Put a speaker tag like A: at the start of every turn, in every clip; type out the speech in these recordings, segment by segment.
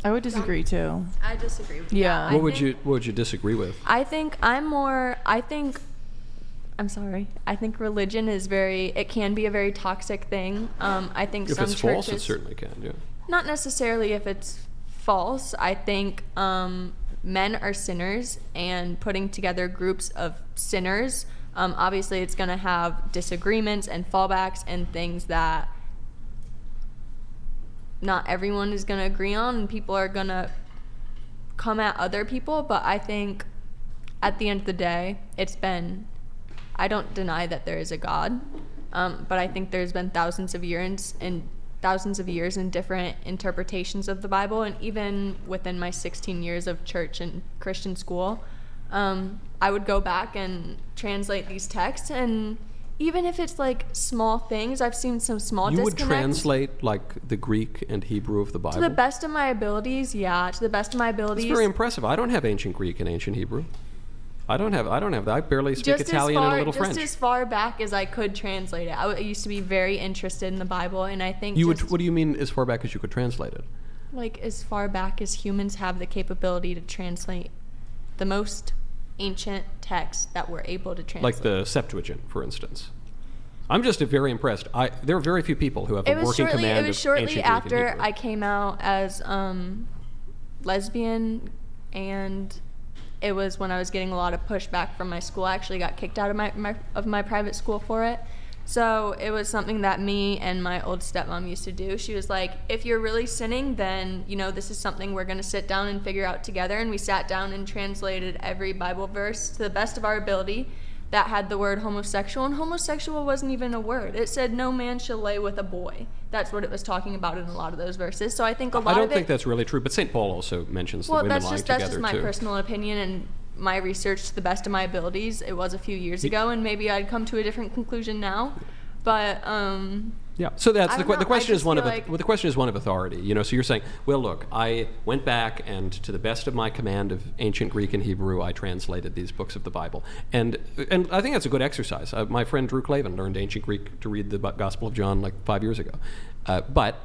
A: I would disagree too.
B: I disagree with
A: Yeah.
B: that.
C: What would you disagree with?
B: I think religion is it can be a very toxic thing. I think
C: If
B: some
C: it's
B: churches,
C: false, it certainly can, yeah.
B: not necessarily if it's false. I think men are sinners, and putting together groups of sinners, obviously it's going to have disagreements and fallbacks and things that not everyone is going to agree on, and people are going to come at other people. But I think at the end of the day, I don't deny that there is a God, but I think there's been thousands of years in different interpretations of the Bible. And even within my 16 years of church and Christian school, I would go back and translate these texts, and even if it's like small things, I've seen some small disconnects.
C: You would translate like the Greek and Hebrew of the Bible?
B: To the best of my abilities, yeah. To the best of my abilities.
C: It's very impressive. I don't have ancient Greek and ancient Hebrew. I don't have that. I barely speak Italian and a little French.
B: Just as far back as I could translate it. I used to be very interested in the Bible, and I think
C: what do you mean as far back as you could translate it?
B: Like as far back as humans have the capability to translate the most ancient texts that we're able to translate.
C: Like the Septuagint, for instance. I'm just very impressed. There are very few people who have a working command of ancient Greek.
B: It was shortly
C: and
B: after
C: Hebrew.
B: I came out as lesbian, and it was when I was getting a lot of pushback from my school. I actually got kicked out of my private school for it. So it was something that me and my old stepmom used to do. She was like, if you're really sinning, then, this is something we're going to sit down and figure out together. And we sat down and translated every Bible verse to the best of our ability that had the word homosexual. And homosexual wasn't even a word. It said, no man shall lay with a boy. That's what it was talking about in a lot of those verses. So I think
C: I don't think that's really true, but St. Paul also mentions the women lying together,
B: that's just my personal opinion and my research to the best of my abilities. It was a few years ago, and maybe I'd come to a different conclusion now. But
C: yeah. So that's the question. The question is one of authority. So you're saying, well, look, I went back and to the best of my command of ancient Greek and Hebrew, I translated these books of the Bible, and I think that's a good exercise. My friend Drew Clavin learned ancient Greek to read the Gospel of John like 5 years ago, but.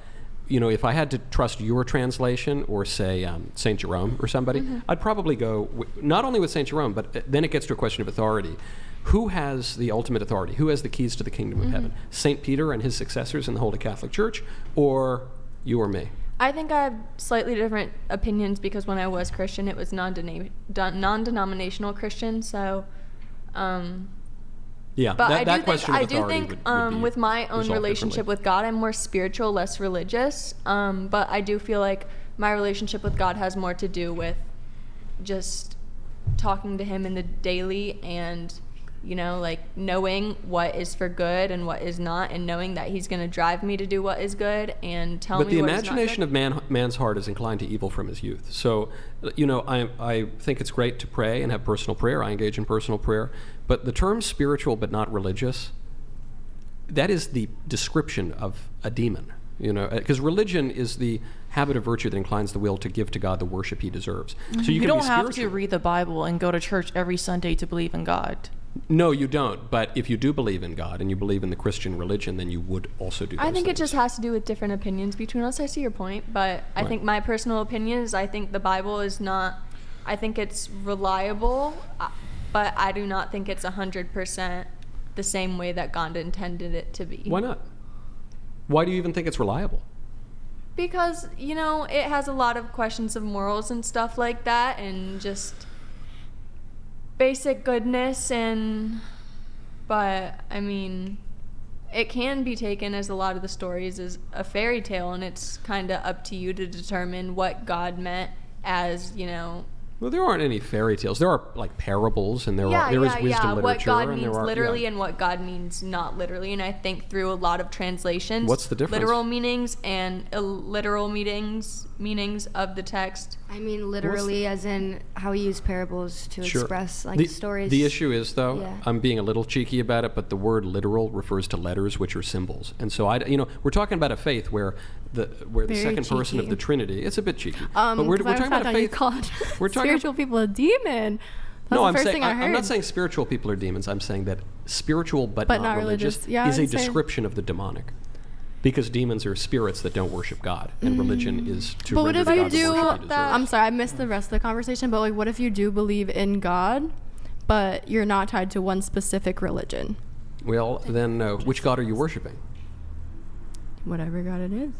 C: If I had to trust your translation or say St. Jerome or somebody, I'd probably go not only with St. Jerome, but then it gets to a question of authority. Who has the ultimate authority? Who has the keys to the kingdom of heaven? St. Peter and his successors in the Holy Catholic Church, or you or me?
B: I think I have slightly different opinions because when I was Christian, it was non-denominational Christian, so...
C: Yeah,
B: but I do
C: would
B: think
C: be
B: with my own relationship
C: differently.
B: with God, I'm more spiritual, less religious. But I do feel like my relationship with God has more to do with just talking to Him in the daily and, knowing what is for good and what is not, and knowing that He's going to drive me to do what is good and tell me what is not good. But
C: the imagination of man's heart is inclined to evil from his youth. So, I think it's great to pray and have personal prayer. I engage in personal prayer. But the term spiritual but not religious, that is the description of a demon, because religion is the habit of virtue that inclines the will to give to God the worship He deserves. So you
A: don't have to read the Bible and go to church every Sunday to believe in God.
C: No, you don't. But if you do believe in God and you believe in the Christian religion, then you would also do those
B: I think
C: things.
B: it just has to do with different opinions between us. I see your point, but I think my personal opinion is I think the Bible is not, I think it's reliable, but I do not think it's 100% the same way that God intended it to be.
C: Why not? Why do you even think it's reliable?
B: Because, it has a lot of questions of morals and stuff like that, and just basic goodness, but it can be taken as a lot of the stories as a fairy tale, and it's kind of up to you to determine what God meant as,
C: Well, there aren't any fairy tales. There are like parables, and there is wisdom literature.
B: What God means
C: and
B: literally and what God means not literally. And I think through a lot of translations,
C: what's the difference?
B: Literal meanings and illiteral meanings of the text.
D: I mean literally as in how we use parables to express stories.
C: The issue is, though,
D: Yeah.
C: I'm being a little cheeky about it, but the word literal refers to letters, which are symbols. And so, we're talking about a faith where the second person of
E: cheeky.
C: the Trinity, it's a bit cheeky. But we're talking about a faith. We're talking
E: spiritual people a demon. That's
C: No,
E: the first thing I heard.
C: I'm not saying spiritual people are demons. I'm saying that spiritual but not religious
E: Yeah,
C: is a
E: I'm saying-
C: description of the demonic. Because demons are spirits that don't worship God, and religion is to
E: But what
C: render
E: if you
C: God the
E: do
C: worship he deserves.
E: I'm sorry, I missed the rest of the conversation, but like what if you do believe in God, but you're not tied to one specific religion?
C: Well, then which God are you worshiping?
E: Whatever God it is.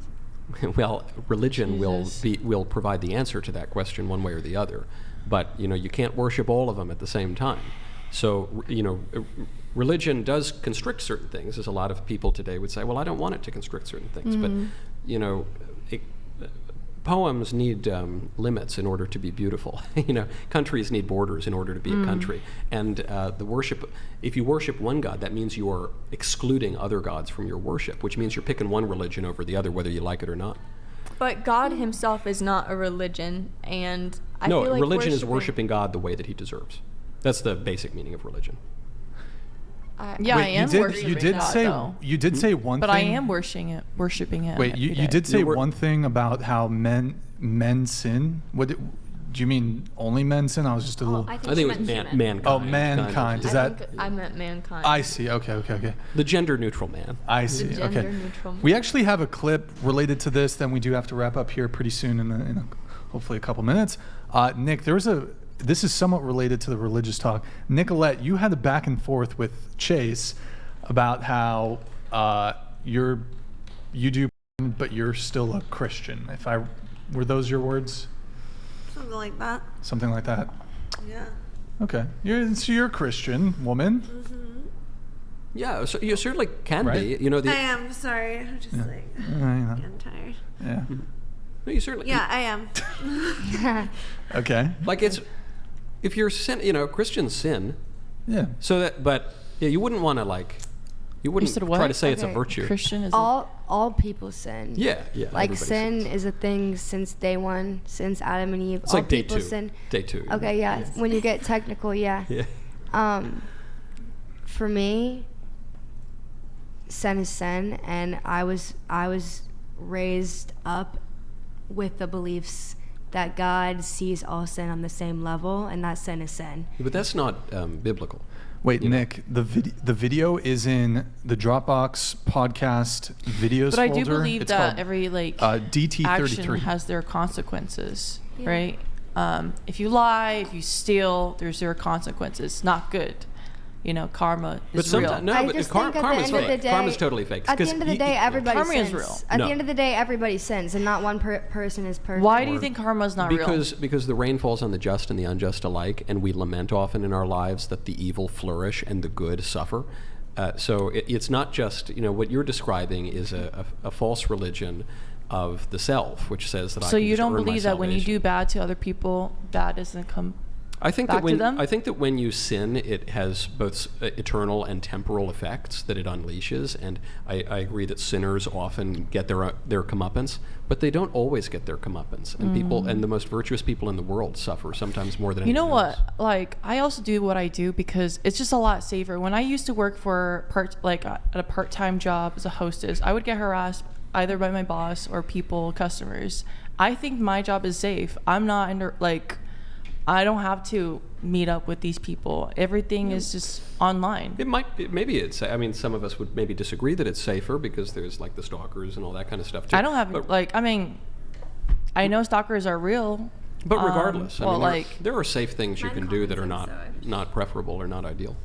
C: Well, religion
A: Jesus.
C: will provide the answer to that question one way or the other, but you can't worship all of them at the same time. So religion does constrict certain things, as a lot of people today would say. Well, I don't want it to constrict certain things, but poems need limits in order to be beautiful. Countries need borders in order to be a country, and if you worship one God, that means you are excluding other gods from your worship, which means you're picking one religion over the other, whether you like it or not.
B: But God himself is not a religion, and I feel like
C: religion is worshiping God the way that he deserves. That's the basic meaning of religion.
A: Yeah,
F: Wait,
A: I am worshiping
F: you did
A: God,
F: say
A: though.
F: you did say one
A: But
F: thing.
A: I am worshiping Him.
F: Wait, you
A: every day.
F: did say
C: You were-
F: one thing about how men sin. Do you mean only men sin? I was just a little.
C: I think it was mankind.
F: Oh, mankind. Is
B: I
F: that?
B: think I meant mankind.
F: I see. Okay.
C: The gender-neutral man.
F: I see.
B: gender
F: Okay.
B: neutral.
F: We actually have a clip related to this. Then we do have to wrap up here pretty soon in hopefully a couple minutes. Nick, this is somewhat related to the religious talk. Nicolette, you had a back and forth with Chase about how you do, but you're still a Christian. Were those your words?
G: Something like that.
F: Something like that.
G: Yeah.
F: Okay. You're a Christian woman.
C: Yeah, so you certainly can
F: Right.
C: be.
G: I am. Sorry. I'm just like getting tired.
F: Yeah.
C: No, you certainly.
G: Yeah, I am.
F: Okay.
C: Like if you're Christians sin.
F: Yeah.
C: So that, but yeah, you wouldn't want to you wouldn't
A: said
C: try
A: what?
C: to say it's a
D: Okay.
C: virtue.
A: Christian is
D: All people sin.
C: Yeah.
D: Like
C: everybody
D: sin
C: sins.
D: is a thing since day one, since Adam and Eve.
C: It's
D: all
C: like day
D: people
C: two.
D: sin.
C: Day two.
D: Okay, yeah. When you get technical, yeah.
C: Yeah.
D: For me, sin is sin, and I was raised up with the beliefs that God sees all sin on the same level, and that sin is sin.
C: But that's not biblical.
F: Wait, Nick, the video is in the Dropbox podcast videos
A: But I
F: folder.
A: do believe
F: It's
A: that
F: called,
A: every
F: DT33.
A: action has their consequences, right? If you lie, if you steal, there's their consequences. Not good. Karma
C: But
A: is real.
C: sometimes no,
D: I
C: but
D: just
C: karma's
D: think at the end of the
C: fake.
D: day,
C: Karma's totally fake.
D: At the end of the day, everybody
A: Karma
D: sins.
A: is real.
D: At
C: No.
D: the end of the day, everybody sins, and not one person is perfect.
A: Why do you think karma is not real?
C: Because the rain falls on the just and the unjust alike, and we lament often in our lives that the evil flourish and the good suffer. So it's not just what you're describing is a false religion of the self, which says that I
A: So
C: can
A: you
C: just
A: don't
C: earn my
A: believe that when you
C: salvation.
A: do bad to other people, bad doesn't come
C: I think
A: back
C: that
A: to them?
C: I think that when you sin, it has both eternal and temporal effects that it unleashes, and I agree that sinners often get their comeuppance, but they don't always get their comeuppance, and people and the most virtuous people in the world suffer sometimes more than
A: You know
C: anyone else.
A: what? I also do what I do because it's just a lot safer. When I used to work for at a part-time job as a hostess, I would get harassed either by my boss or customers. I think my job is safe. I'm not I don't have to meet up with these people. Everything is just online.
C: Maybe it's. I mean, some of us would maybe disagree that it's safer because there's the stalkers and all that kind of stuff too.
A: I don't have
C: But,
A: I know stalkers are real.
C: but regardless,
A: well,
C: there are safe things you can do that are not preferable or not ideal.